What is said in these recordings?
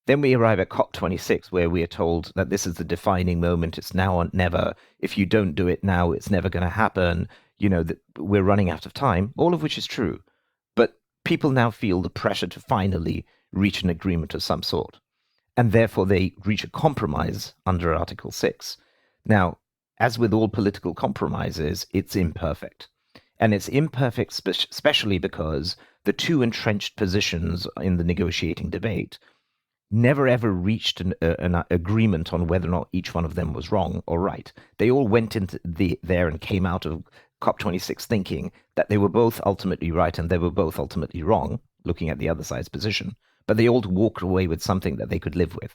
Then we arrive at COP26, where we are told that this is the defining moment. It's now or never. If you don't do it now, it's never going to happen. That we're running out of time, all of which is true. But people now feel the pressure to finally reach an agreement of some sort. And therefore, they reach a compromise under Article 6. Now, as with all political compromises, it's imperfect. And it's imperfect especially because the two entrenched positions in the negotiating debate never ever reached an agreement on whether or not each one of them was wrong or right. They all went into there and came out of COP26 thinking that they were both ultimately right and they were both ultimately wrong, looking at the other side's position. But they all walked away with something that they could live with.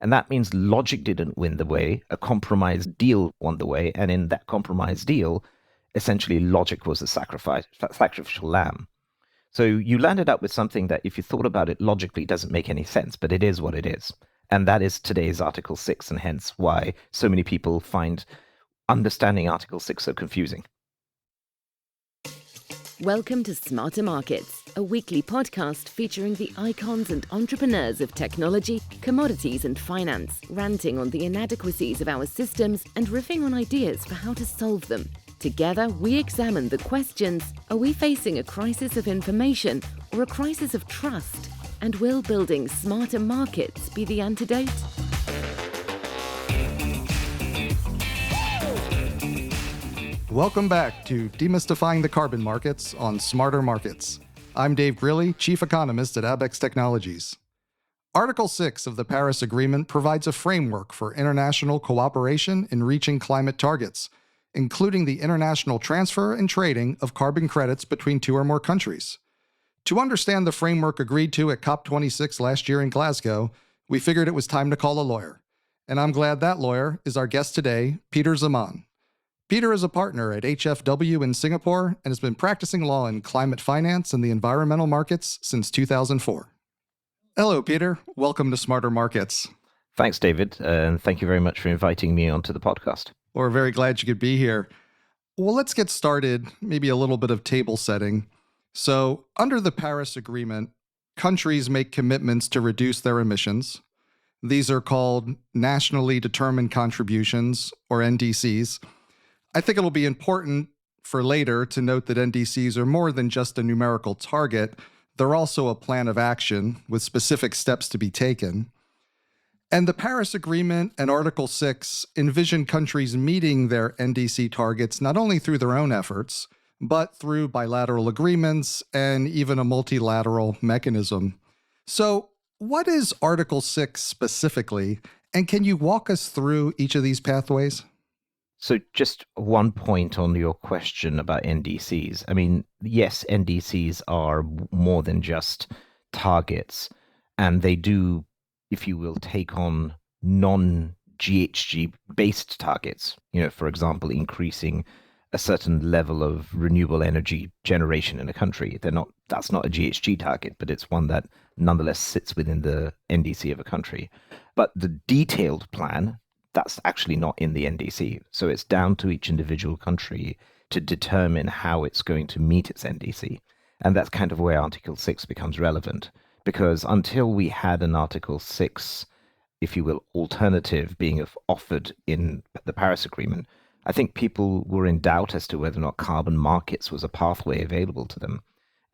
And that means logic didn't win the way, a compromise deal won the way, and in that compromise deal, essentially logic was the sacrificial lamb. So you landed up with something that, if you thought about it logically, doesn't make any sense, but it is what it is. And that is today's Article 6, and hence why so many people find understanding Article 6 so confusing. Welcome to Smarter Markets, a weekly podcast featuring the icons and entrepreneurs of technology, commodities and finance, ranting on the inadequacies of our systems and riffing on ideas for how to solve them. Together, we examine the questions: are we facing a crisis of information or a crisis of trust? And will building smarter markets be the antidote? Welcome back to Demystifying the Carbon Markets on Smarter Markets. I'm Dave Greely, Chief Economist at Abex Technologies. Article 6 of the Paris Agreement provides a framework for international cooperation in reaching climate targets, including the international transfer and trading of carbon credits between two or more countries. To understand the framework agreed to at COP26 last year in Glasgow, we figured it was time to call a lawyer. And I'm glad that lawyer is our guest today, Peter Zaman. Peter is a partner at HFW in Singapore and has been practicing law in climate finance and the environmental markets since 2004. Hello, Peter. Welcome to Smarter Markets. Thanks, David, and thank you very much for inviting me onto the podcast. We're very glad you could be here. Well, let's get started, maybe a little bit of table setting. So, under the Paris Agreement, countries make commitments to reduce their emissions. These are called nationally determined contributions, or NDCs. I think it'll be important for later to note that NDCs are more than just a numerical target. They're also a plan of action with specific steps to be taken. And the Paris Agreement and Article 6 envision countries meeting their NDC targets not only through their own efforts, but through bilateral agreements and even a multilateral mechanism. So, what is Article 6 specifically, and can you walk us through each of these pathways? So just one point on your question about NDCs. I mean, yes, NDCs are more than just targets, and they do, if you will, take on non-GHG based targets. For example, increasing a certain level of renewable energy generation in a country. That's not a GHG target, but it's one that nonetheless sits within the NDC of a country. But the detailed plan, that's actually not in the NDC. So it's down to each individual country to determine how it's going to meet its NDC. And that's kind of where Article 6 becomes relevant, because until we had an Article 6, if you will, alternative being offered in the Paris Agreement, I think people were in doubt as to whether or not carbon markets was a pathway available to them.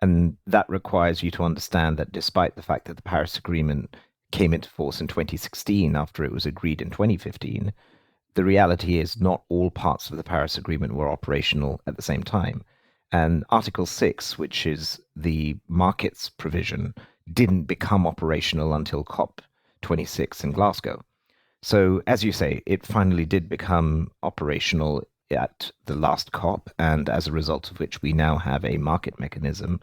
And that requires you to understand that despite the fact that the Paris Agreement came into force in 2016 after it was agreed in 2015, the reality is not all parts of the Paris Agreement were operational at the same time. And Article 6, which is the markets provision, didn't become operational until COP26 in Glasgow. So, as you say, it finally did become operational at the last COP, and as a result of which we now have a market mechanism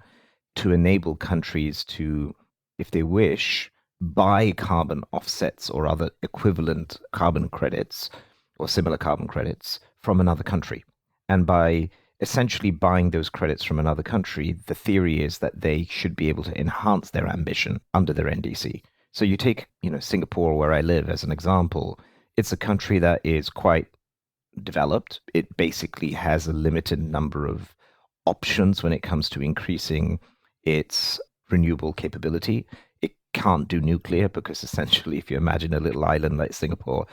to enable countries to, if they wish, buy carbon offsets or other equivalent carbon credits or similar carbon credits from another country. And by essentially buying those credits from another country, the theory is that they should be able to enhance their ambition under their NDC. So you take, Singapore, where I live, as an example. It's a country that is quite developed. It basically has a limited number of options when it comes to increasing its renewable capability. It can't do nuclear because essentially, if you imagine a little island like Singapore,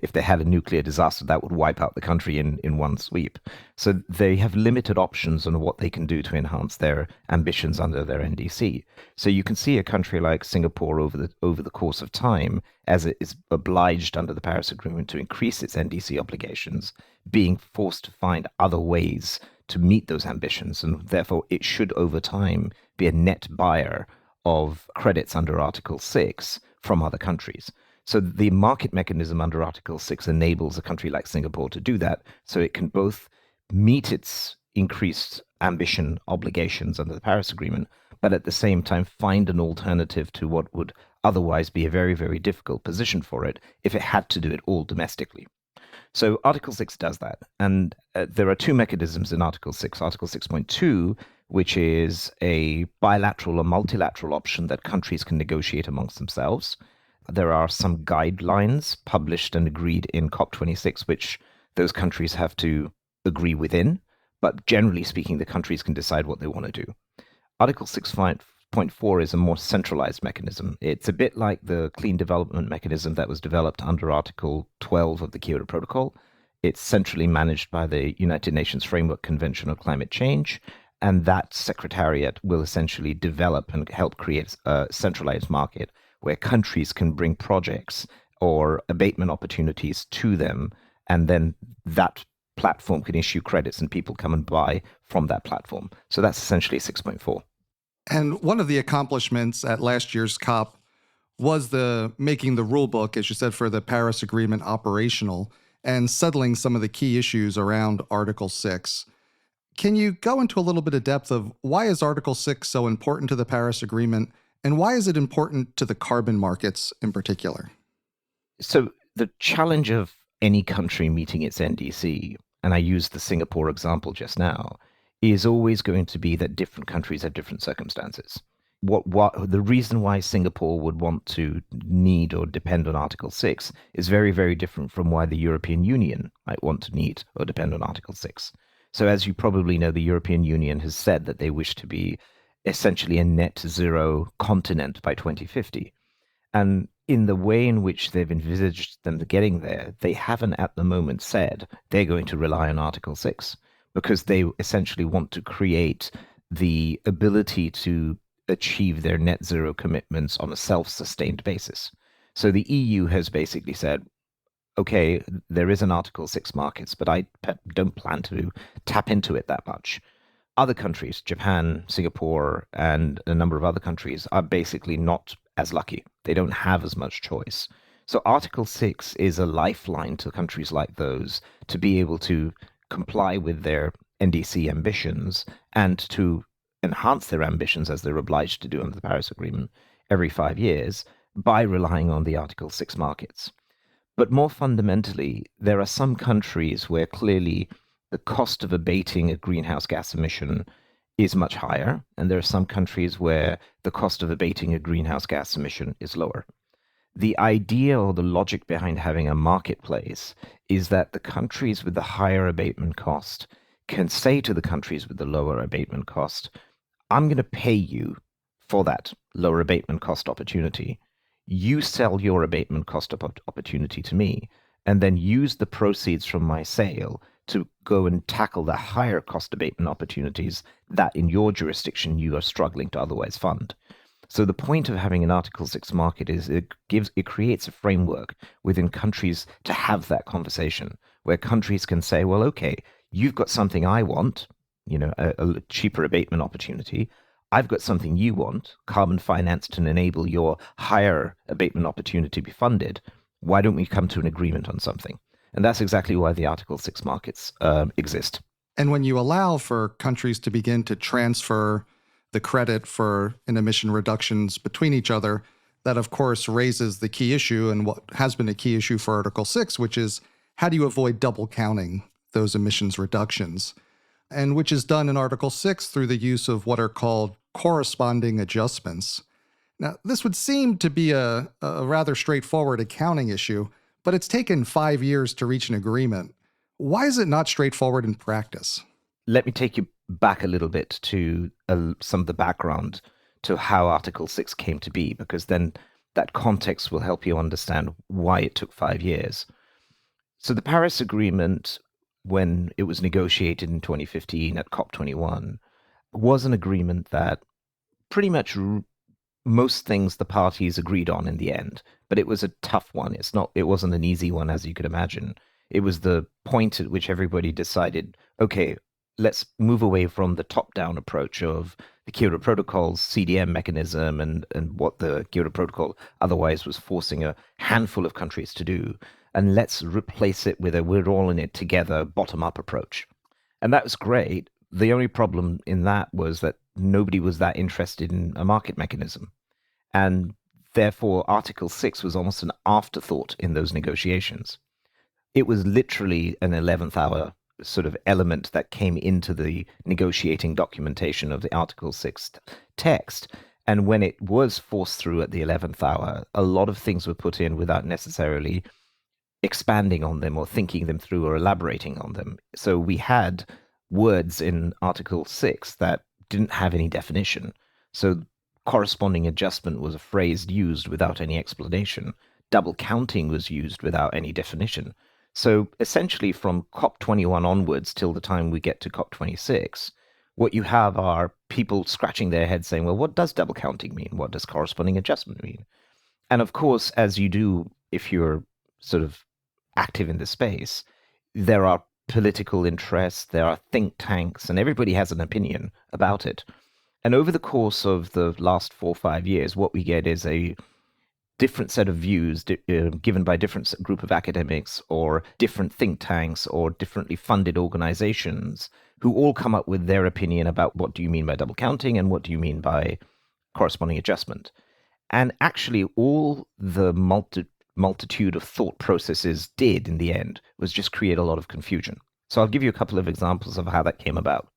if they had a nuclear disaster, that would wipe out the country in one sweep. So they have limited options on what they can do to enhance their ambitions under their NDC. So you can see a country like Singapore over the course of time, as it is obliged under the Paris Agreement to increase its NDC obligations, being forced to find other ways to meet those ambitions, and therefore it should over time be a net buyer of credits under Article 6 from other countries. So the market mechanism under Article 6 enables a country like Singapore to do that, so it can both meet its increased ambition obligations under the Paris Agreement, but at the same time find an alternative to what would otherwise be a very, very difficult position for it if it had to do it all domestically. So Article 6 does that. And there are two mechanisms in Article 6. Article 6.2, which is a bilateral or multilateral option that countries can negotiate amongst themselves. There are some guidelines published and agreed in COP26, which those countries have to agree within. But generally speaking, the countries can decide what they want to do. Article 6.4 is a more centralized mechanism. It's a bit like the clean development mechanism that was developed under Article 12 of the Kyoto Protocol. It's centrally managed by the United Nations Framework Convention on Climate Change, and that secretariat will essentially develop and help create a centralized market where countries can bring projects or abatement opportunities to them, and then that platform can issue credits and people come and buy from that platform. So that's essentially 6.4. And one of the accomplishments at last year's COP was the making the rule book, as you said, for the Paris Agreement operational and settling some of the key issues around Article 6. Can you go into a little bit of depth of why is Article 6 so important to the Paris Agreement, and why is it important to the carbon markets in particular? So the challenge of any country meeting its NDC, and I used the Singapore example just now, is always going to be that different countries have different circumstances. What the reason why Singapore would want to need or depend on Article 6 is very, very different from why the European Union might want to need or depend on Article 6. So as you probably know, the European Union has said that they wish to be essentially a net zero continent by 2050. And in the way in which they've envisaged them getting there, they haven't at the moment said they're going to rely on Article 6, because they essentially want to create the ability to achieve their net zero commitments on a self-sustained basis. So the EU has basically said, okay, there is an Article 6 markets, but I don't plan to tap into it that much. Other countries, Japan, Singapore, and a number of other countries, are basically not as lucky. They don't have as much choice. So Article 6 is a lifeline to countries like those to be able to comply with their NDC ambitions and to enhance their ambitions, as they're obliged to do under the Paris Agreement every 5 years, by relying on the Article 6 markets. But more fundamentally, there are some countries where clearly the cost of abating a greenhouse gas emission is much higher, and there are some countries where the cost of abating a greenhouse gas emission is lower. The idea or the logic behind having a marketplace is that the countries with the higher abatement cost can say to the countries with the lower abatement cost, I'm going to pay you for that lower abatement cost opportunity. You sell your abatement cost opportunity to me, and then use the proceeds from my sale to go and tackle the higher cost abatement opportunities that in your jurisdiction you are struggling to otherwise fund. So the point of having an Article 6 market is it creates a framework within countries to have that conversation, where countries can say, well, okay, you've got something I want, a cheaper abatement opportunity. I've got something you want, carbon finance to enable your higher abatement opportunity to be funded. Why don't we come to an agreement on something? And that's exactly why the Article 6 markets exist. And when you allow for countries to begin to transfer the credit for emission reductions between each other, that of course raises the key issue and what has been a key issue for Article 6, which is how do you avoid double counting those emissions reductions? And which is done in Article 6 through the use of what are called corresponding adjustments. Now, this would seem to be a rather straightforward accounting issue, but it's taken 5 years to reach an agreement. Why is it not straightforward in practice? Let me take you back a little bit to some of the background to how Article 6 came to be, because then that context will help you understand why it took 5 years. So the Paris Agreement, when it was negotiated in 2015 at COP21, was an agreement that pretty much most things the parties agreed on in the end, but it was a tough one. It wasn't an easy one, as you could imagine. It was the point at which everybody decided, okay, let's move away from the top-down approach of the Kyoto Protocol's CDM mechanism and what the Kyoto Protocol otherwise was forcing a handful of countries to do, and let's replace it with a we're all in it together bottom-up approach. And that was great. The only problem in that was that nobody was that interested in a market mechanism. And therefore, Article 6 was almost an afterthought in those negotiations. It was literally an 11th hour sort of element that came into the negotiating documentation of the Article 6 text. And when it was forced through at the 11th hour, a lot of things were put in without necessarily expanding on them or thinking them through or elaborating on them. So we had words in Article 6 that didn't have any definition. So corresponding adjustment was a phrase used without any explanation. Double counting was used without any definition. So essentially from COP21 onwards till the time we get to COP26, what you have are people scratching their heads saying, well, what does double counting mean? What does corresponding adjustment mean? And of course, as you do, if you're sort of active in the space, there are political interests, there are think tanks, and everybody has an opinion about it. And over the course of the last 4 or 5 years, what we get is a different set of views given by different group of academics or different think tanks or differently funded organizations who all come up with their opinion about what do you mean by double counting and what do you mean by corresponding adjustment. And actually, all the multitude of thought processes did in the end was just create a lot of confusion. So I'll give you a couple of examples of how that came about.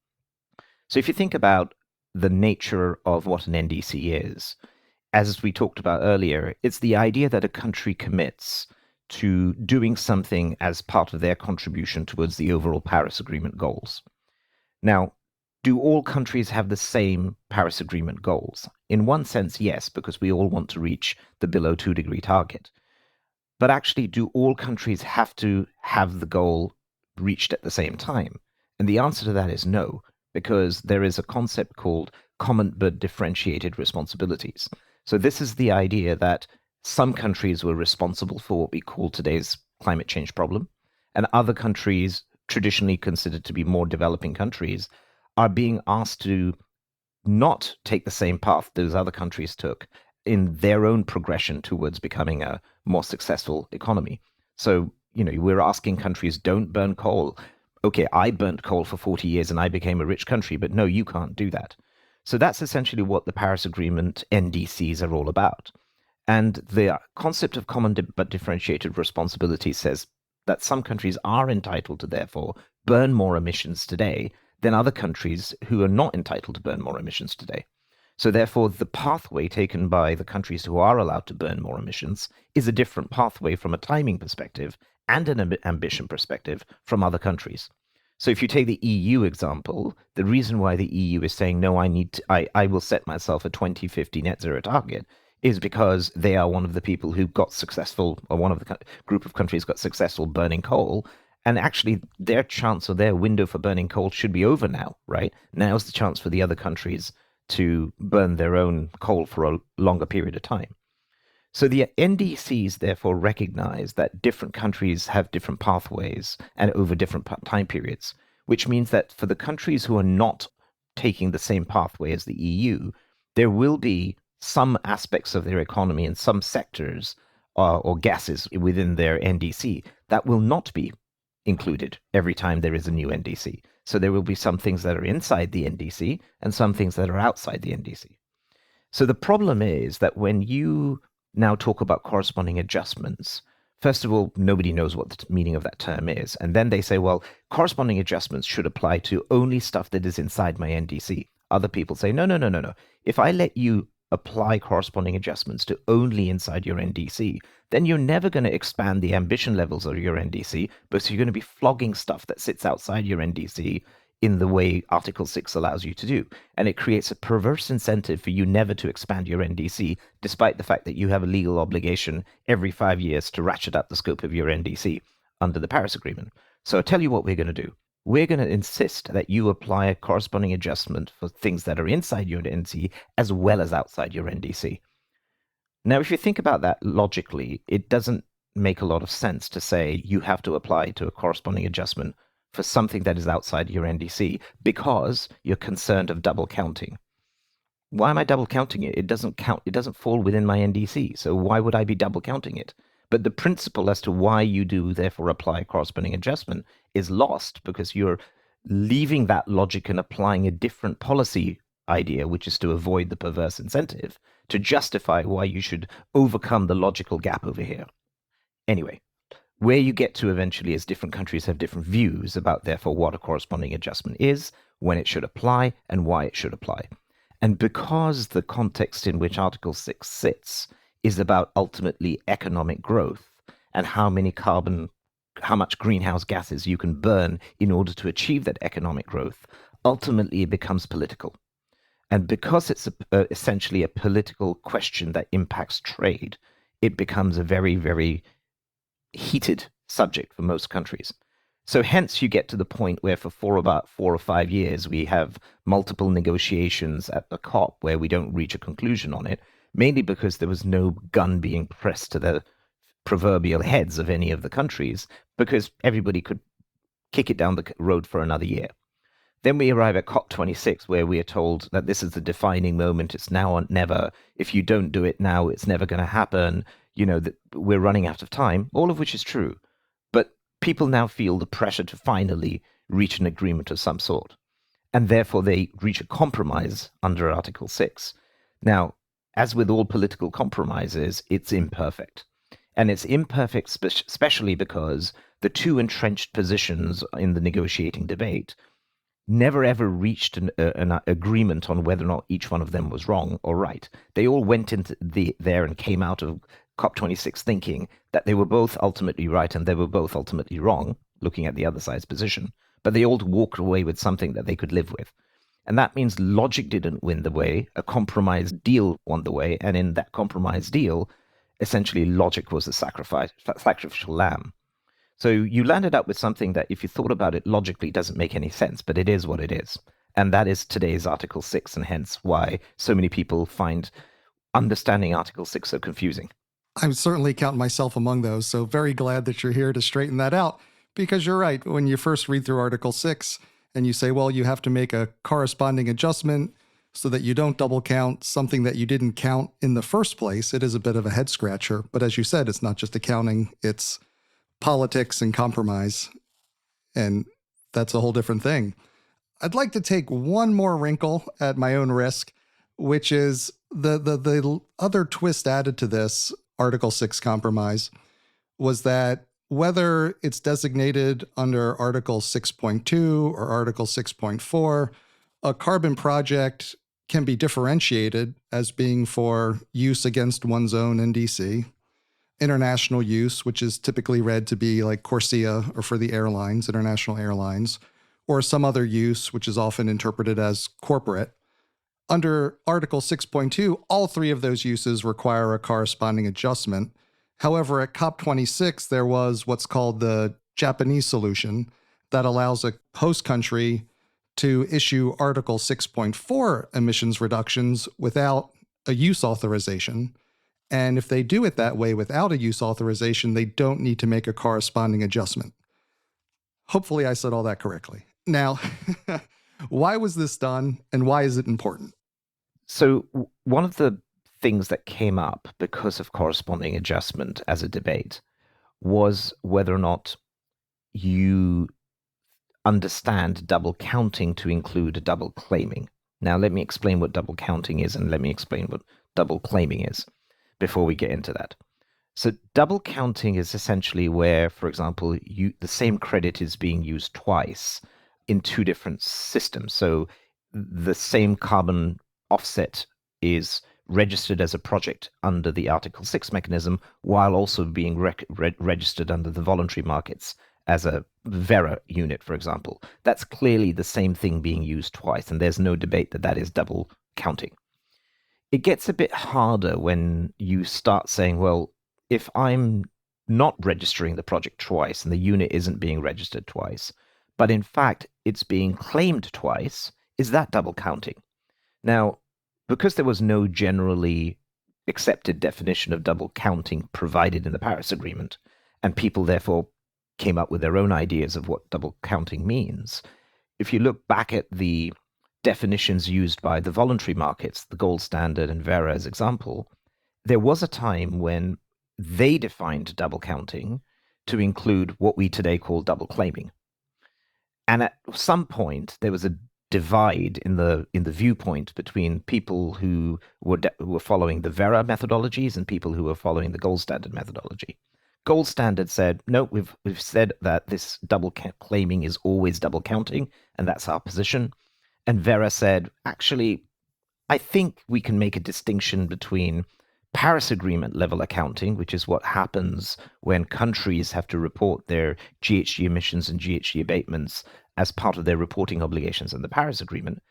So if you think about the nature of what an NDC is, as we talked about earlier, it's the idea that a country commits to doing something as part of their contribution towards the overall Paris Agreement goals. Now, do all countries have the same Paris Agreement goals? In one sense, yes, because we all want to reach the below 2-degree target. But actually, do all countries have to have the goal reached at the same time? And the answer to that is no, because there is a concept called common but differentiated responsibilities. So this is the idea that some countries were responsible for what we call today's climate change problem, and other countries, traditionally considered to be more developing countries, are being asked to not take the same path those other countries took in their own progression towards becoming a more successful economy. So, we're asking countries, don't burn coal. Okay, I burnt coal for 40 years and I became a rich country, but no, you can't do that. So that's essentially what the Paris Agreement NDCs are all about. And the concept of common but differentiated responsibility says that some countries are entitled to, therefore, burn more emissions today than other countries who are not entitled to burn more emissions today. So therefore, the pathway taken by the countries who are allowed to burn more emissions is a different pathway from a timing perspective and an ambition perspective from other countries. So if you take the EU example, the reason why the EU is saying, no, I will set myself a 2050 net zero target is because they are one of the people who got successful, or one of the group of countries got successful burning coal. And actually, their chance or their window for burning coal should be over now, right? Now's the chance for the other countries to burn their own coal for a longer period of time. So the NDCs therefore recognize that different countries have different pathways and over different time periods, which means that for the countries who are not taking the same pathway as the EU, there will be some aspects of their economy and some sectors or gases within their NDC that will not be included every time there is a new NDC. So there will be some things that are inside the NDC and some things that are outside the NDC. So the problem is that when you now talk about corresponding adjustments, first of all, nobody knows what the meaning of that term is. And then they say, well, corresponding adjustments should apply to only stuff that is inside my NDC. Other people say, no. If I let you apply corresponding adjustments to only inside your NDC, then you're never going to expand the ambition levels of your NDC, but you're going to be flogging stuff that sits outside your NDC in the way Article 6 allows you to do. And it creates a perverse incentive for you never to expand your NDC, despite the fact that you have a legal obligation every 5 years to ratchet up the scope of your NDC under the Paris Agreement. So I'll tell you what we're going to do. We're going to insist that you apply a corresponding adjustment for things that are inside your NDC as well as outside your NDC. Now, if you think about that logically, it doesn't make a lot of sense to say you have to apply to a corresponding adjustment for something that is outside your NDC because you're concerned of double counting. Why am I double counting it? It doesn't count. It doesn't fall within my NDC. So why would I be double counting it? But the principle as to why you do therefore apply a corresponding adjustment is lost because you're leaving that logic and applying a different policy idea, which is to avoid the perverse incentive, to justify why you should overcome the logical gap over here. Anyway, where you get to eventually is different countries have different views about, therefore, what a corresponding adjustment is, when it should apply, and why it should apply. And because the context in which Article 6 sits is about ultimately economic growth and how much greenhouse gases you can burn in order to achieve that economic growth, ultimately it becomes political. And because it's essentially a political question that impacts trade, it becomes a very, very heated subject for most countries. So hence you get to the point where for about 4 or 5 years, we have multiple negotiations at the COP where we don't reach a conclusion on it, mainly because there was no gun being pressed to the proverbial heads of any of the countries, because everybody could kick it down the road for another year. Then we arrive at COP26, where we are told that this is the defining moment. It's now or never. If you don't do it now, it's never going to happen. That we're running out of time, all of which is true. But people now feel the pressure to finally reach an agreement of some sort. And therefore, they reach a compromise under Article 6. Now, as with all political compromises, it's imperfect. And it's imperfect especially because the two entrenched positions in the negotiating debate never ever reached an agreement on whether or not each one of them was wrong or right. They all went into there and came out of COP26 thinking that they were both ultimately right and they were both ultimately wrong, looking at the other side's position, but they all walked away with something that they could live with. And that means logic didn't win the way, a compromise deal won the way, and in that compromise deal, essentially logic was the sacrificial lamb. So you landed up with something that, if you thought about it logically, doesn't make any sense, but it is what it is. And that is today's Article 6, and hence why so many people find understanding Article 6 so confusing. I'm certainly counting myself among those, so very glad that you're here to straighten that out, because you're right. When you first read through Article 6 and you say, well, you have to make a corresponding adjustment so that you don't double count something that you didn't count in the first place, it is a bit of a head scratcher. But as you said, it's not just accounting, it's politics and compromise, and that's a whole different thing. I'd like to take one more wrinkle at my own risk, which is the other twist added to this Article 6 compromise was that whether it's designated under Article 6.2 or Article 6.4, a carbon project can be differentiated as being for use against one's own NDC, international use, which is typically read to be like CORSIA or for the airlines, international airlines, or some other use, which is often interpreted as corporate. Under Article 6.2, all three of those uses require a corresponding adjustment. However, at COP26, there was what's called the Japanese solution that allows a host country to issue Article 6.4 emissions reductions without a use authorization. And if they do it that way without a use authorization, they don't need to make a corresponding adjustment. Hopefully I said all that correctly. Now, why was this done and why is it important? So one of the things that came up because of corresponding adjustment as a debate was whether or not you understand double counting to include double claiming. Now, let me explain what double counting is and let me explain what double claiming is before we get into that. So double counting is essentially where, for example, the same credit is being used twice in two different systems. So the same carbon offset is registered as a project under the Article 6 mechanism while also being registered under the voluntary markets as a Vera unit, for example, that's clearly the same thing being used twice, and there's no debate that that is double counting. It gets a bit harder when you start saying, well, if I'm not registering the project twice and the unit isn't being registered twice, but in fact it's being claimed twice, is that double counting? Now, because there was no generally accepted definition of double counting provided in the Paris Agreement, and people therefore came up with their own ideas of what double counting means, if you look back at the definitions used by the voluntary markets, the gold standard and Vera as example, there was a time when they defined double counting to include what we today call double claiming. And at some point, there was a divide in the viewpoint between people who were following the Vera methodologies and people who were following the gold standard methodology. Gold standard said, no, we've said that this double claiming is always double counting, and that's our position. And Vera said, actually, I think we can make a distinction between Paris Agreement level accounting, which is what happens when countries have to report their GHG emissions and GHG abatements as part of their reporting obligations in the Paris Agreement.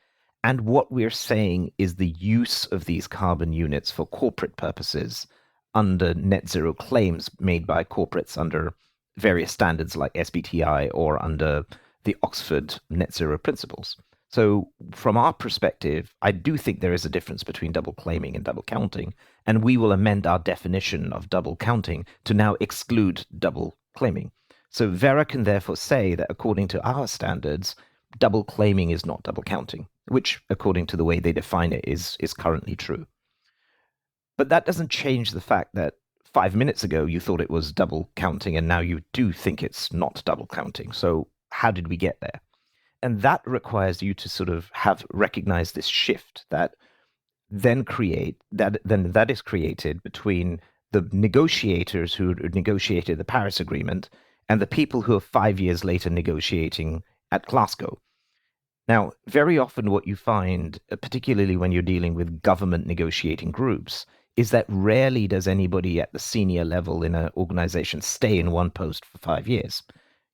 And what we're saying is the use of these carbon units for corporate purposes under net zero claims made by corporates under various standards like SBTI or under the Oxford net zero principles. So from our perspective, I do think there is a difference between double claiming and double counting, and we will amend our definition of double counting to now exclude double claiming. So Vera can therefore say that according to our standards, double claiming is not double counting, which according to the way they define it is currently true. But that doesn't change the fact that 5 minutes ago you thought it was double counting and now you do think it's not double counting. So how did we get there? And that requires you to sort of have recognized this shift that then that is created between the negotiators who negotiated the Paris Agreement and the people who are 5 years later negotiating at Glasgow. Now, very often what you find, particularly when you're dealing with government negotiating groups, is that rarely does anybody at the senior level in an organization stay in one post for 5 years.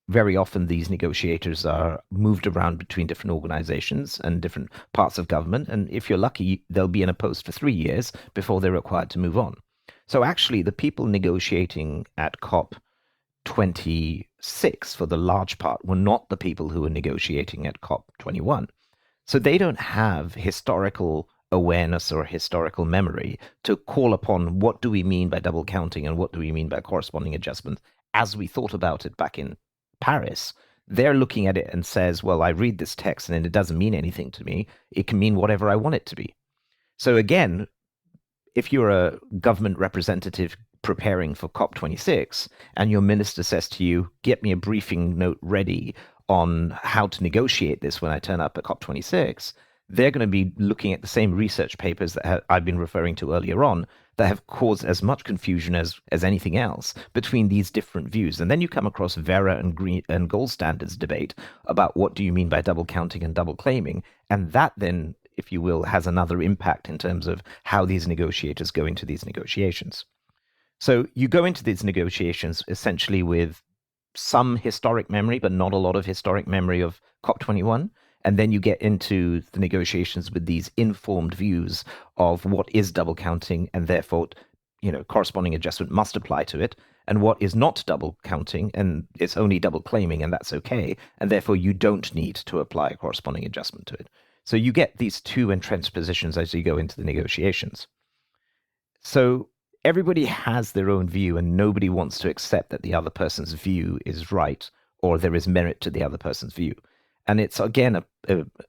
Very often these negotiators are moved around between different organizations and different parts of government. And if you're lucky, they'll be in a post for 3 years before they're required to move on. So actually, the people negotiating at COP26 for the large part were not the people who were negotiating at COP21. So they don't have historical awareness or historical memory to call upon what do we mean by double counting and what do we mean by corresponding adjustment as we thought about it back in Paris. They're looking at it and says, well, I read this text and it doesn't mean anything to me. It can mean whatever I want it to be. So again, if you're a government representative preparing for COP26 and your minister says to you, get me a briefing note ready on how to negotiate this when I turn up at COP26, they're going to be looking at the same research papers that I've been referring to earlier on that have caused as much confusion as anything else between these different views. And then you come across Vera and gold standards debate about what do you mean by double counting and double claiming. And that then, if you will, has another impact in terms of how these negotiators go into these negotiations. So you go into these negotiations essentially with some historic memory, but not a lot of historic memory of COP21. And then you get into the negotiations with these informed views of what is double counting, and therefore, corresponding adjustment must apply to it, and what is not double counting, and it's only double claiming, and that's okay, and therefore you don't need to apply a corresponding adjustment to it. So you get these two entrenched positions as you go into the negotiations. So everybody has their own view, and nobody wants to accept that the other person's view is right, or there is merit to the other person's view. And it's, again, a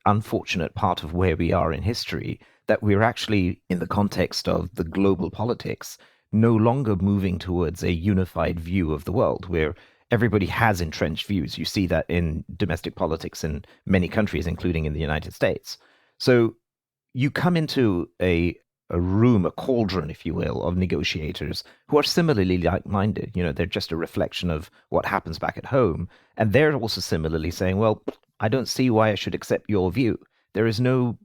unfortunate part of where we are in history, that we're actually, in the context of the global politics, no longer moving towards a unified view of the world, where everybody has entrenched views. You see that in domestic politics in many countries, including in the United States. So you come into a room, a cauldron, if you will, of negotiators who are similarly like-minded. They're just a reflection of what happens back at home. And they're also similarly saying, well, I don't see why I should accept your view. There is no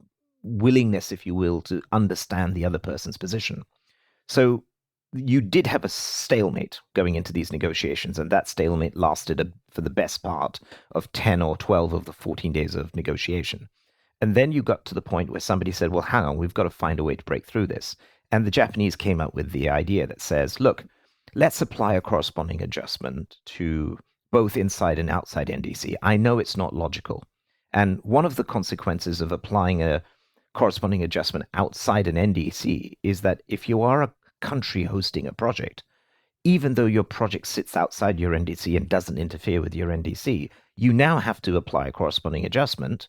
willingness, if you will, to understand the other person's position. So you did have a stalemate going into these negotiations, and that stalemate lasted for the best part of 10 or 12 of the 14 days of negotiation. And then you got to the point where somebody said, well, hang on, we've got to find a way to break through this. And the Japanese came up with the idea that says, look, let's apply a corresponding adjustment to both inside and outside NDC. I know it's not logical. And one of the consequences of applying a corresponding adjustment outside an NDC is that if you are a country hosting a project, even though your project sits outside your NDC and doesn't interfere with your NDC, you now have to apply a corresponding adjustment,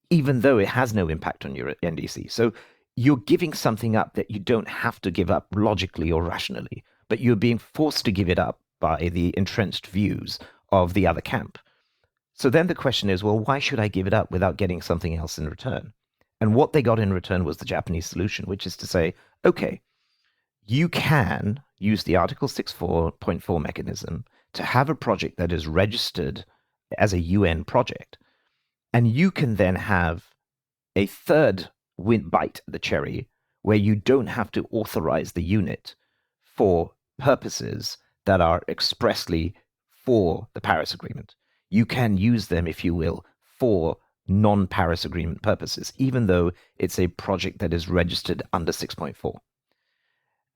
even though it has no impact on your NDC. So you're giving something up that you don't have to give up logically or rationally, but you're being forced to give it up by the entrenched views of the other camp. So then the question is, well, why should I give it up without getting something else in return? And what they got in return was the Japanese solution, which is to say, okay, you can use the Article 6.4 mechanism to have a project that is registered as a UN project, and you can then have a third bite at the cherry where you don't have to authorize the unit for purposes that are expressly for the Paris Agreement. You can use them, if you will, for non-Paris Agreement purposes, even though it's a project that is registered under 6.4.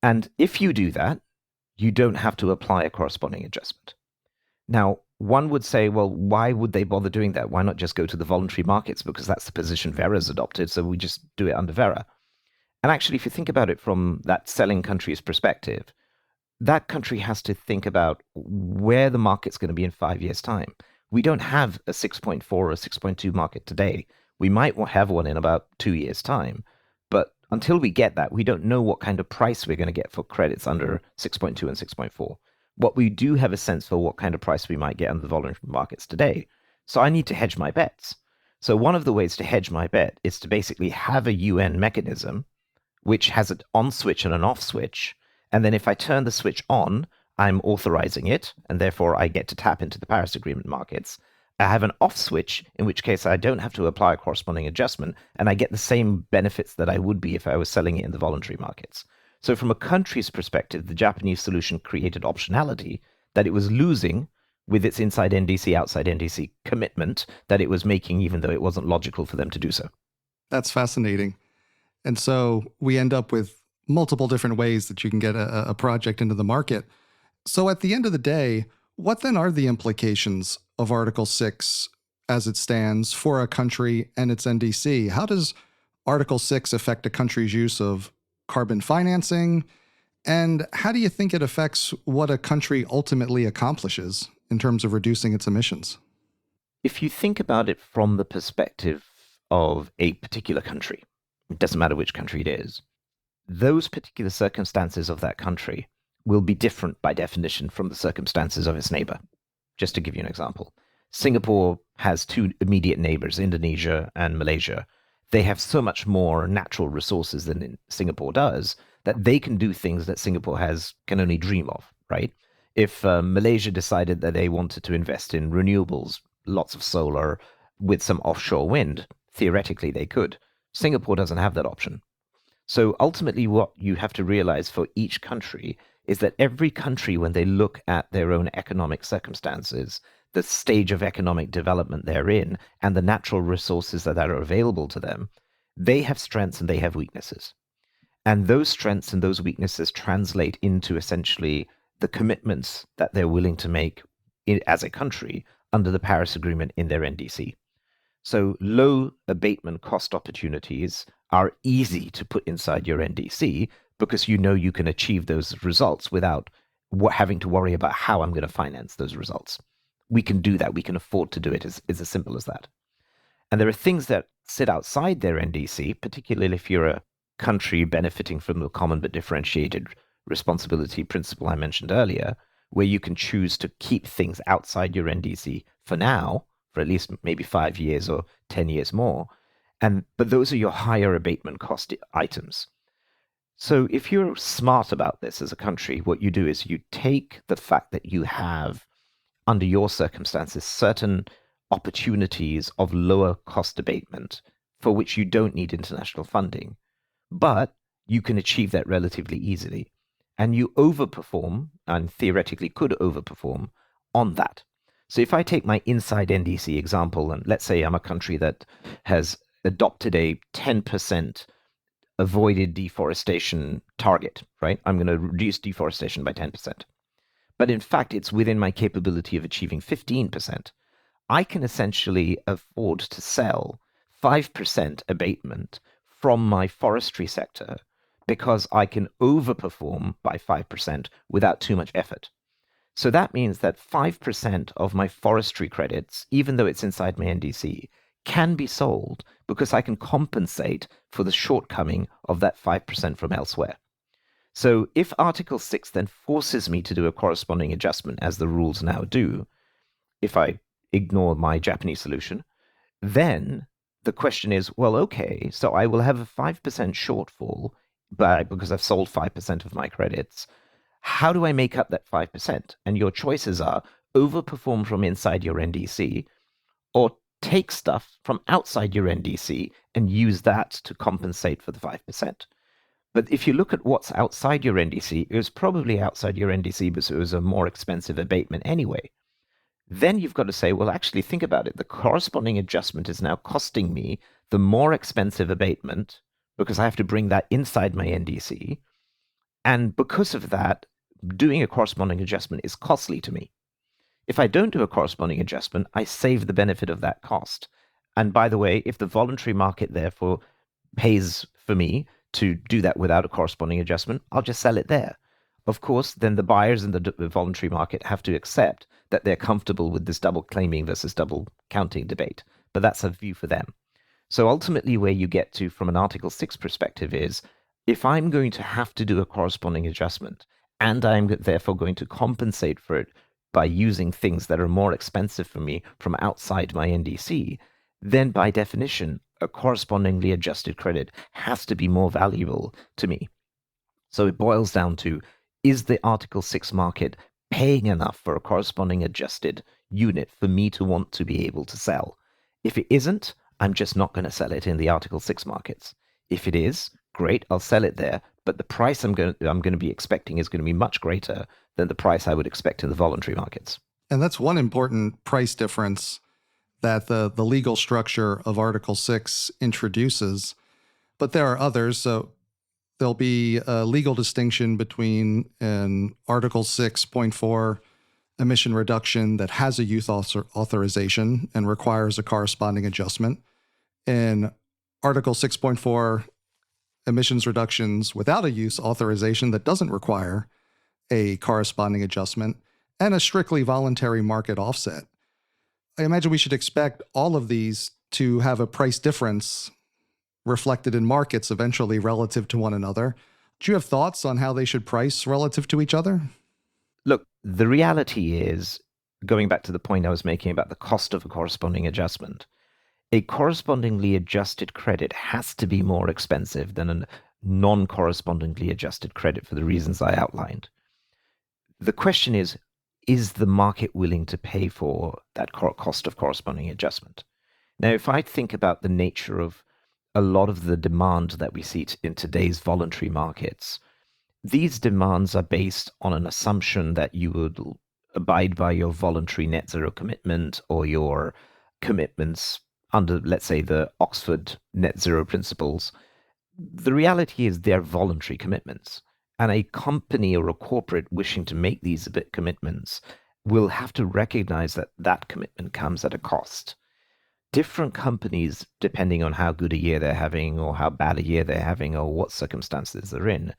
And if you do that, you don't have to apply a corresponding adjustment. Now, one would say, well, why would they bother doing that? Why not just go to the voluntary markets? Because that's the position Vera's adopted, so we just do it under Vera. And actually, if you think about it from that selling country's perspective, that country has to think about where the market's going to be in 5 years' time. We don't have a 6.4 or a 6.2 market today. We might have one in about 2 years' time. But until we get that, we don't know what kind of price we're going to get for credits under 6.2 and 6.4. What we do have a sense for what kind of price we might get under the voluntary markets today. So I need to hedge my bets. So one of the ways to hedge my bet is to basically have a UN mechanism which has an on switch and an off switch. And then if I turn the switch on, I'm authorizing it, and therefore I get to tap into the Paris Agreement markets. I have an off switch, in which case I don't have to apply a corresponding adjustment, and I get the same benefits that I would be if I was selling it in the voluntary markets. So from a country's perspective, the Japanese solution created optionality that it was losing with its inside NDC, outside NDC commitment that it was making, even though it wasn't logical for them to do so. That's fascinating. And so we end up with multiple different ways that you can get a project into the market. So at the end of the day, what then are the implications of Article 6 as it stands for a country and its NDC? How does Article 6 affect a country's use of carbon financing? And how do you think it affects what a country ultimately accomplishes in terms of reducing its emissions? If you think about it from the perspective of a particular country, it doesn't matter which country it is, those particular circumstances of that country will be different by definition from the circumstances of its neighbor. Just to give you an example, Singapore has two immediate neighbors, Indonesia and Malaysia. They have so much more natural resources than Singapore does that they can do things that Singapore can only dream of, right? If Malaysia decided that they wanted to invest in renewables, lots of solar with some offshore wind, theoretically they could. Singapore doesn't have that option. So ultimately what you have to realize for each country is that every country, when they look at their own economic circumstances, the stage of economic development they're in, and the natural resources that are available to them, they have strengths and they have weaknesses. And those strengths and those weaknesses translate into essentially the commitments that they're willing to make as a country under the Paris Agreement in their NDC. So low abatement cost opportunities are easy to put inside your NDC because you know you can achieve those results without having to worry about how I'm going to finance those results. We can do that. We can afford to do it. It's as simple as that. And there are things that sit outside their NDC, particularly if you're a country benefiting from the common but differentiated responsibility principle I mentioned earlier, where you can choose to keep things outside your NDC for now, for at least maybe 5 years or 10 years more. But those are your higher abatement cost items. So if you're smart about this as a country, what you do is you take the fact that you have, under your circumstances, certain opportunities of lower cost abatement for which you don't need international funding, but you can achieve that relatively easily. and you overperform, and theoretically could overperform on that. So if I take my inside NDC example, and let's say I'm a country that has adopted a 10% avoided deforestation target, right? I'm going to reduce deforestation by 10%. But in fact, it's within my capability of achieving 15%. I can essentially afford to sell 5% abatement from my forestry sector because I can overperform by 5% without too much effort. So that means that 5% of my forestry credits, even though it's inside my NDC, can be sold because I can compensate for the shortcoming of that 5% from elsewhere. So if Article 6 then forces me to do a corresponding adjustment, as the rules now do, if I ignore my Japanese solution, then the question is, well, okay, so I will have a 5% shortfall because I've sold 5% of my credits. How do I make up that 5%? And your choices are overperform from inside your NDC or take stuff from outside your NDC and use that to compensate for the 5%. But if you look at what's outside your NDC, it was probably outside your NDC because it was a more expensive abatement anyway. Then you've got to say, well, actually, think about it. The corresponding adjustment is now costing me the more expensive abatement because I have to bring that inside my NDC. And because of that, doing a corresponding adjustment is costly to me. If I don't do a corresponding adjustment, I save the benefit of that cost. And by the way, if the voluntary market therefore pays for me to do that without a corresponding adjustment, I'll just sell it there. Of course, then the buyers in the voluntary market have to accept that they're comfortable with this double claiming versus double counting debate. But that's a view for them. So ultimately, where you get to from an Article 6 perspective is, if I'm going to have to do a corresponding adjustment, and I'm therefore going to compensate for it by using things that are more expensive for me from outside my NDC, then by definition, a correspondingly adjusted credit has to be more valuable to me. So it boils down to, is the Article 6 market paying enough for a corresponding adjusted unit for me to want to be able to sell? If it isn't, I'm just not going to sell it in the Article 6 markets. If it is, great, I'll sell it there, but the price I'm going to be expecting is going to be much greater than the price I would expect in the voluntary markets. And that's one important price difference that the legal structure of Article 6 introduces. But there are others. So there'll be a legal distinction between an Article 6.4 emission reduction that has a youth authorization and requires a corresponding adjustment, and Article 6.4 emissions reductions without a use authorization that doesn't require a corresponding adjustment, and a strictly voluntary market offset. I imagine we should expect all of these to have a price difference reflected in markets eventually relative to one another. Do you have thoughts on how they should price relative to each other? Look, the reality is, going back to the point I was making about the cost of a corresponding adjustment, a correspondingly adjusted credit has to be more expensive than a non-correspondingly adjusted credit for the reasons I outlined. The question is the market willing to pay for that cost of corresponding adjustment? Now, if I think about the nature of a lot of the demand that we see in today's voluntary markets, these demands are based on an assumption that you would abide by your voluntary net zero commitment or your commitments under, let's say, the Oxford net zero principles. The reality is they're voluntary commitments. And a company or a corporate wishing to make these commitments will have to recognize that that commitment comes at a cost. Different companies, depending on how good a year they're having or how bad a year they're having or what circumstances they're in,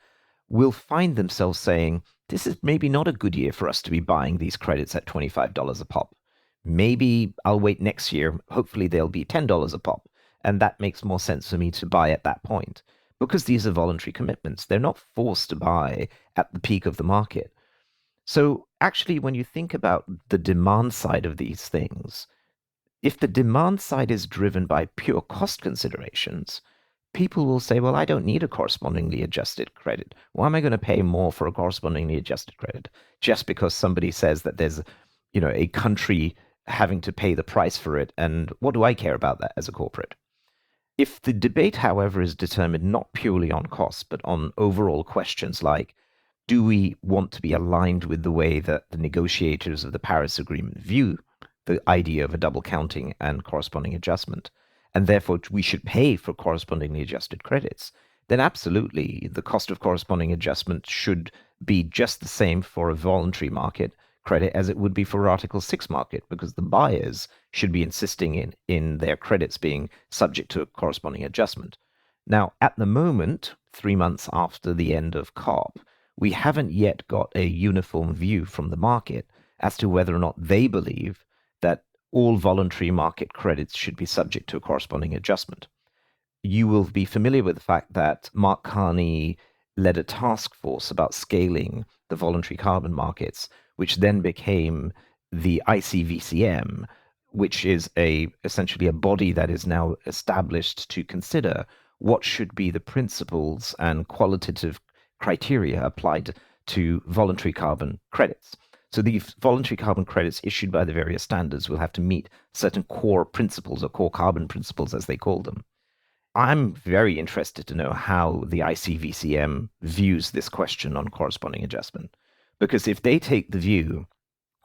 will find themselves saying, this is maybe not a good year for us to be buying these credits at $25 a pop. Maybe I'll wait next year. Hopefully they'll be $10 a pop. And that makes more sense for me to buy at that point. Because these are voluntary commitments. They're not forced to buy at the peak of the market. So actually, when you think about the demand side of these things, if the demand side is driven by pure cost considerations, people will say, well, I don't need a correspondingly adjusted credit. Why am I going to pay more for a correspondingly adjusted credit? Just because somebody says that there's, a country having to pay the price for it. And what do I care about that as a corporate? If the debate, however, is determined not purely on cost, but on overall questions like, do we want to be aligned with the way that the negotiators of the Paris Agreement view the idea of a double counting and corresponding adjustment, and therefore we should pay for correspondingly adjusted credits, then absolutely the cost of corresponding adjustment should be just the same for a voluntary market credit as it would be for Article 6 market, because the buyers should be insisting in their credits being subject to a corresponding adjustment. Now, at the moment, 3 months after the end of COP, we haven't yet got a uniform view from the market as to whether or not they believe that all voluntary market credits should be subject to a corresponding adjustment. You will be familiar with the fact that Mark Carney led a task force about scaling the voluntary carbon markets, which then became the ICVCM, which is essentially a body that is now established to consider what should be the principles and qualitative criteria applied to voluntary carbon credits. So these voluntary carbon credits issued by the various standards will have to meet certain core principles, or core carbon principles as they call them. I'm very interested to know how the ICVCM views this question on corresponding adjustment, because if they take the view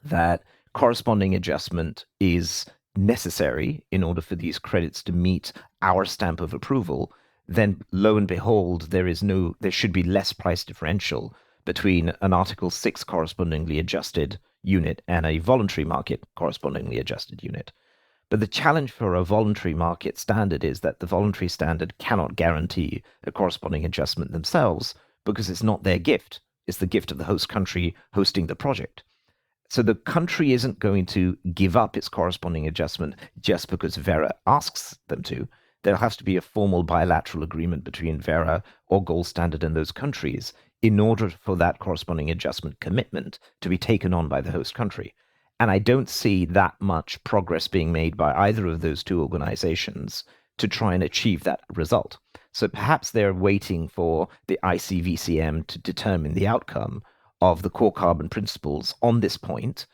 that corresponding adjustment is necessary in order for these credits to meet our stamp of approval, then lo and behold, there should be less price differential between an Article 6 correspondingly adjusted unit and a voluntary market correspondingly adjusted unit. But the challenge for a voluntary market standard is that the voluntary standard cannot guarantee a corresponding adjustment themselves, because it's not their gift. It's the gift of the host country hosting the project. So the country isn't going to give up its corresponding adjustment just because Vera asks them to. There has to be a formal bilateral agreement between Vera or Gold Standard and those countries in order for that corresponding adjustment commitment to be taken on by the host country. And I don't see that much progress being made by either of those two organizations to try and achieve that result. So perhaps they're waiting for the ICVCM to determine the outcome of the core carbon principles on this point,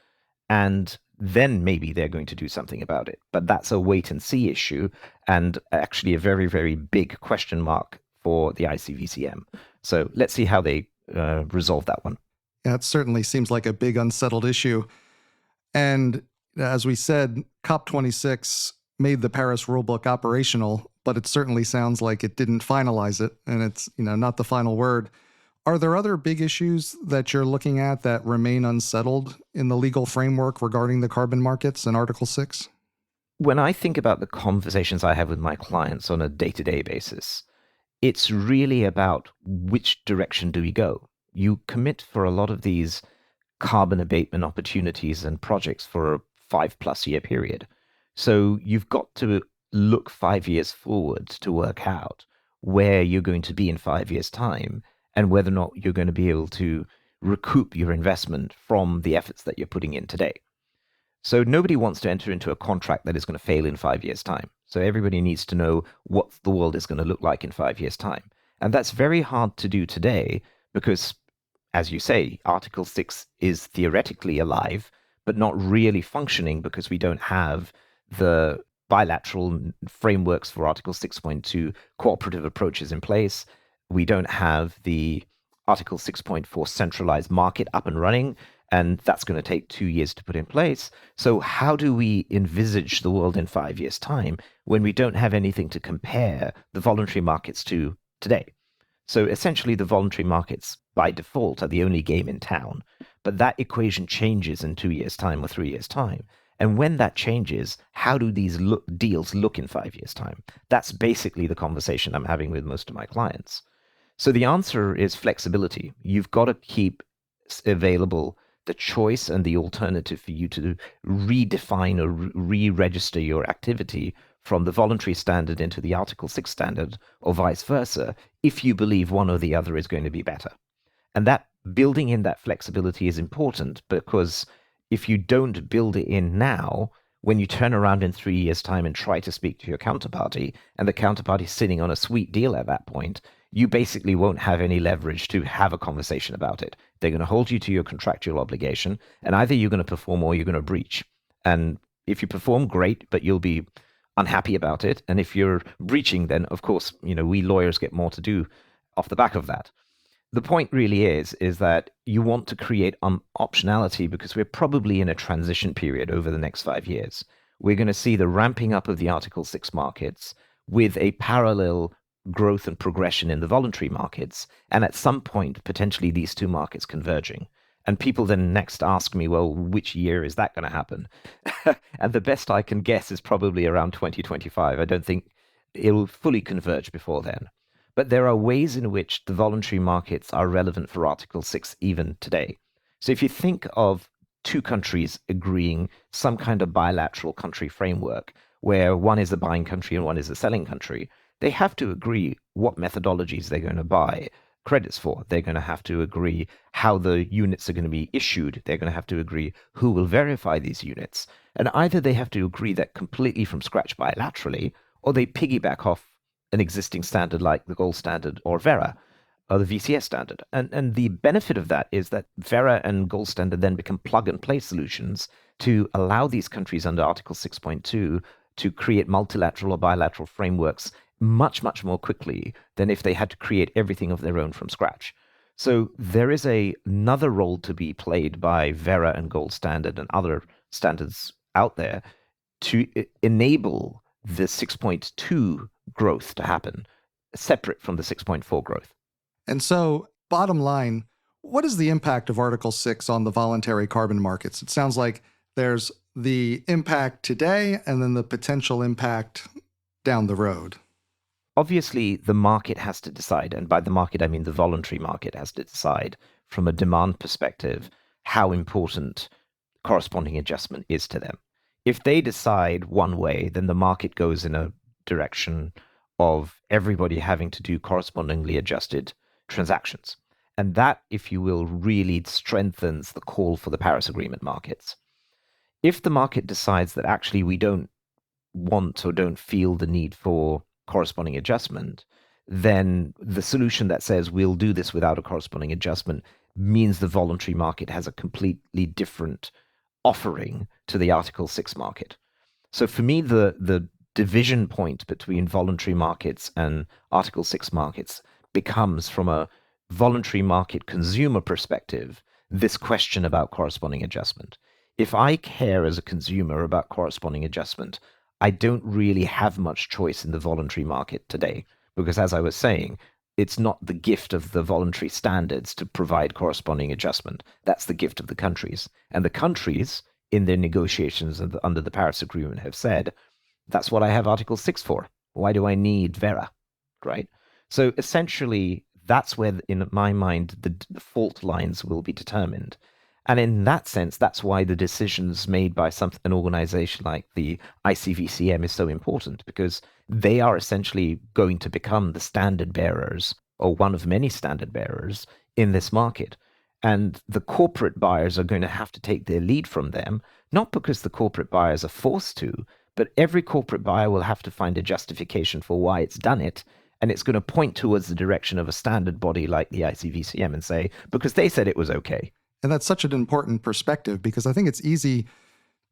and then maybe they're going to do something about it. But that's a wait and see issue, and actually a very, very big question mark for the ICVCM. So let's see how they resolve that one. Yeah, it certainly seems like a big unsettled issue. And as we said, COP26 made the Paris rulebook operational, but it certainly sounds like it didn't finalize it, and it's not the final word. Are there other big issues that you're looking at that remain unsettled in the legal framework regarding the carbon markets in Article 6? When I think about the conversations I have with my clients on a day-to-day basis, it's really about which direction do we go. You commit for a lot of these carbon abatement opportunities and projects for a 5+ year period. So you've got to look 5 years forward to work out where you're going to be in 5 years' time and whether or not you're going to be able to recoup your investment from the efforts that you're putting in today. So nobody wants to enter into a contract that is going to fail in 5 years' time. So everybody needs to know what the world is going to look like in 5 years' time. And that's very hard to do today because, as you say, Article 6 is theoretically alive, but not really functioning because we don't have the bilateral frameworks for Article 6.2 cooperative approaches in place. We don't have the Article 6.4 centralized market up and running, and that's going to take 2 years to put in place. So how do we envisage the world in 5 years' time when we don't have anything to compare the voluntary markets to today? So essentially, the voluntary markets, by default, are the only game in town. But that equation changes in 2 years' time or 3 years' time. And when that changes, how do these deals look in 5 years' time? That's basically the conversation I'm having with most of my clients. So the answer is flexibility. You've got to keep available the choice and the alternative for you to redefine or re-register your activity from the voluntary standard into the Article 6 standard, or vice versa, if you believe one or the other is going to be better. And that building in that flexibility is important, because if you don't build it in now, when you turn around in 3 years' time and try to speak to your counterparty, and the counterparty is sitting on a sweet deal at that point, you basically won't have any leverage to have a conversation about it. They're going to hold you to your contractual obligation, and either you're going to perform or you're going to breach. And if you perform, great, but you'll be unhappy about it. And if you're breaching, then of course, we lawyers get more to do off the back of that. The point really is that you want to create optionality because we're probably in a transition period over the next 5 years. We're going to see the ramping up of the Article 6 markets with a parallel growth and progression in the voluntary markets, and at some point, potentially these two markets converging. And people then next ask me, well, which year is that going to happen? And the best I can guess is probably around 2025. I don't think it'll fully converge before then. But there are ways in which the voluntary markets are relevant for Article 6 even today. So if you think of two countries agreeing some kind of bilateral country framework, where one is a buying country and one is a selling country, they have to agree what methodologies they're going to buy credits for. They're going to have to agree how the units are going to be issued. They're going to have to agree who will verify these units. And either they have to agree that completely from scratch bilaterally, or they piggyback off an existing standard like the gold standard or Vera, or the VCS standard. And the benefit of that is that Vera and gold standard then become plug-and-play solutions to allow these countries under Article 6.2 to create multilateral or bilateral frameworks much, much more quickly than if they had to create everything of their own from scratch. So there is another role to be played by Vera and gold standard and other standards out there to enable the 6.2 growth to happen, separate from the 6.4 growth. And so, bottom line, what is the impact of Article 6 on the voluntary carbon markets? It sounds like there's the impact today and then the potential impact down the road. Obviously, the market has to decide, and by the market, I mean the voluntary market has to decide from a demand perspective how important corresponding adjustment is to them. If they decide one way, then the market goes in a direction of everybody having to do correspondingly adjusted transactions. And that, if you will, really strengthens the call for the Paris Agreement markets. If the market decides that actually we don't want or don't feel the need for corresponding adjustment, then the solution that says we'll do this without a corresponding adjustment means the voluntary market has a completely different offering to the Article 6 market. So for me, the division point between voluntary markets and Article 6 markets becomes, from a voluntary market consumer perspective, this question about corresponding adjustment. If I care as a consumer about corresponding adjustment, I don't really have much choice in the voluntary market today, because as I was saying, it's not the gift of the voluntary standards to provide corresponding adjustment. That's the gift of the countries. And the countries, in their negotiations under the Paris Agreement, have said, that's what I have Article 6 for. Why do I need Vera? Right? So essentially, that's where, in my mind, the fault lines will be determined. And in that sense, that's why the decisions made by an organization like the ICVCM is so important, because they are essentially going to become the standard bearers, or one of many standard bearers, in this market. And the corporate buyers are going to have to take their lead from them, not because the corporate buyers are forced to, but every corporate buyer will have to find a justification for why it's done it. And it's going to point towards the direction of a standard body like the ICVCM and say, because they said it was okay. And that's such an important perspective, because I think it's easy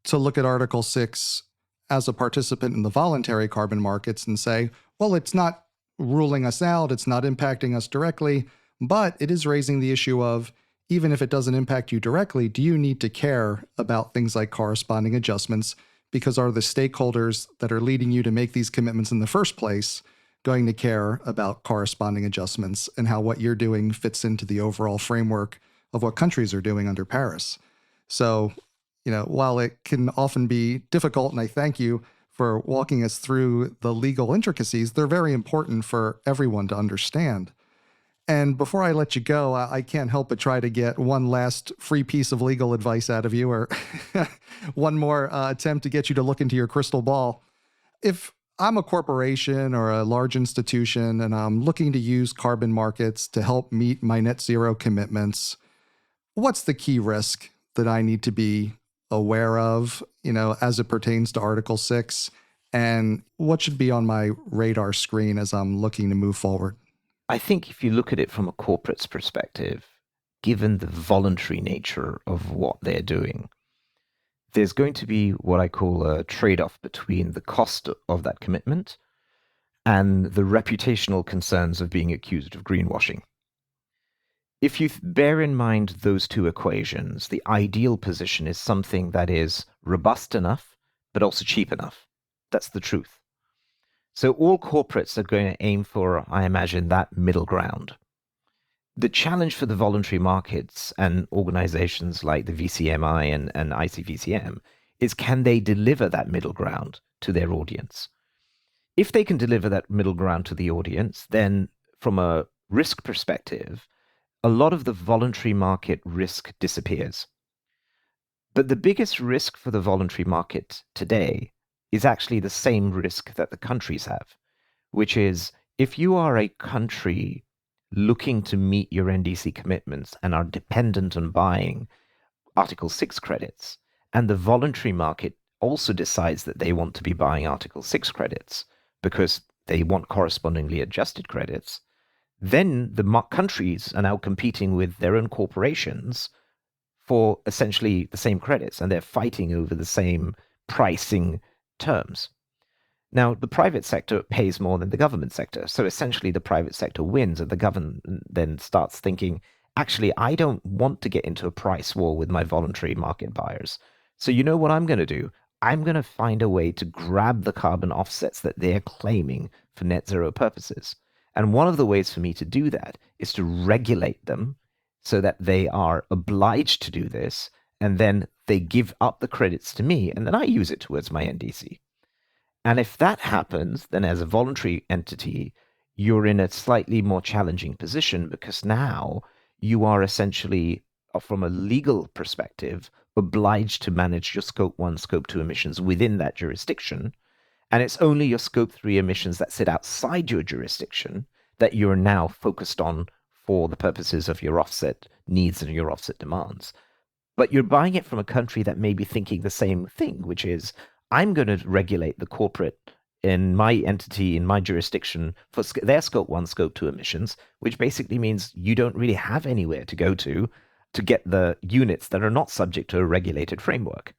to look at Article 6 as a participant in the voluntary carbon markets and say, well, it's not ruling us out, it's not impacting us directly, but it is raising the issue of, even if it doesn't impact you directly, do you need to care about things like corresponding adjustments? Because are the stakeholders that are leading you to make these commitments in the first place going to care about corresponding adjustments and how what you're doing fits into the overall framework of what countries are doing under Paris? So, while it can often be difficult, and I thank you for walking us through the legal intricacies, they're very important for everyone to understand. And before I let you go, I can't help but try to get one last free piece of legal advice out of you, or one more attempt to get you to look into your crystal ball. If I'm a corporation or a large institution and I'm looking to use carbon markets to help meet my net zero commitments, what's the key risk that I need to be aware of, as it pertains to Article 6? And what should be on my radar screen as I'm looking to move forward? I think if you look at it from a corporate's perspective, given the voluntary nature of what they're doing, there's going to be what I call a trade-off between the cost of that commitment and the reputational concerns of being accused of greenwashing. If you bear in mind those two equations, the ideal position is something that is robust enough, but also cheap enough. That's the truth. So all corporates are going to aim for, I imagine, that middle ground. The challenge for the voluntary markets and organizations like the VCMI and ICVCM is, can they deliver that middle ground to their audience? If they can deliver that middle ground to the audience, then from a risk perspective, a lot of the voluntary market risk disappears. But the biggest risk for the voluntary market today is actually the same risk that the countries have, which is, if you are a country looking to meet your NDC commitments and are dependent on buying Article 6 credits, and the voluntary market also decides that they want to be buying Article 6 credits because they want correspondingly adjusted credits, then the countries are now competing with their own corporations for essentially the same credits, and they're fighting over the same pricing terms. Now, the private sector pays more than the government sector. So essentially, the private sector wins, and the government then starts thinking, actually, I don't want to get into a price war with my voluntary market buyers. So you know what I'm going to do? I'm going to find a way to grab the carbon offsets that they're claiming for net zero purposes. And one of the ways for me to do that is to regulate them so that they are obliged to do this, and then they give up the credits to me, and then I use it towards my NDC. And if that happens, then as a voluntary entity, you're in a slightly more challenging position, because now you are essentially, from a legal perspective, obliged to manage your Scope 1, Scope 2 emissions within that jurisdiction. And it's only your Scope 3 emissions that sit outside your jurisdiction that you're now focused on for the purposes of your offset needs and your offset demands. But you're buying it from a country that may be thinking the same thing, which is, I'm going to regulate the corporate in my entity, in my jurisdiction, for their Scope 1, Scope 2 emissions, which basically means you don't really have anywhere to go to get the units that are not subject to a regulated framework.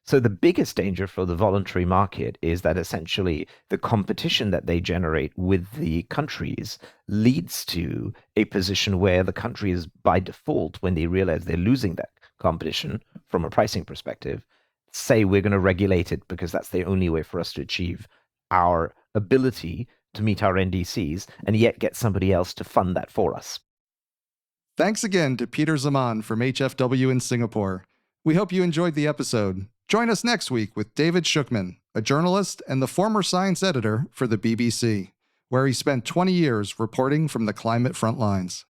So the biggest danger for the voluntary market is that essentially the competition that they generate with the countries leads to a position where the countries, by default, when they realize they're losing that competition from a pricing perspective, say we're going to regulate it because that's the only way for us to achieve our ability to meet our NDCs, and yet get somebody else to fund that for us. Thanks again to Peter Zaman from HFW in Singapore. We hope you enjoyed the episode. Join us next week with David Shookman, a journalist and the former science editor for the BBC, where he spent 20 years reporting from the climate front lines.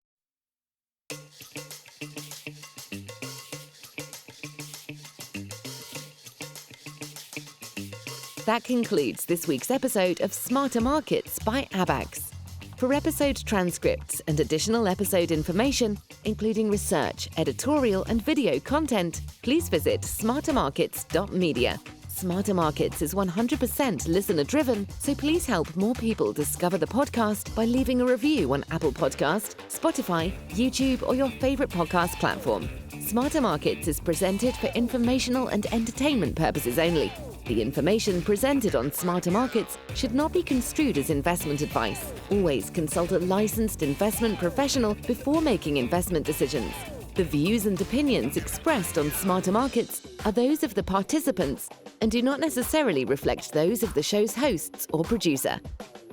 That concludes this week's episode of Smarter Markets by Abax. For episode transcripts and additional episode information, including research, editorial, and video content, please visit smartermarkets.media. Smarter Markets is 100% listener-driven, so please help more people discover the podcast by leaving a review on Apple Podcast, Spotify, YouTube, or your favorite podcast platform. Smarter Markets is presented for informational and entertainment purposes only. The information presented on Smarter Markets should not be construed as investment advice. Always consult a licensed investment professional before making investment decisions. The views and opinions expressed on Smarter Markets are those of the participants and do not necessarily reflect those of the show's hosts or producer.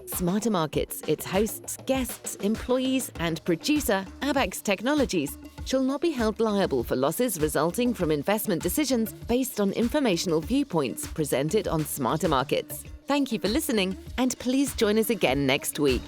Smarter Markets, its hosts, guests, employees, and producer, Abax Technologies, shall not be held liable for losses resulting from investment decisions based on informational viewpoints presented on Smarter Markets. Thank you for listening, and please join us again next week.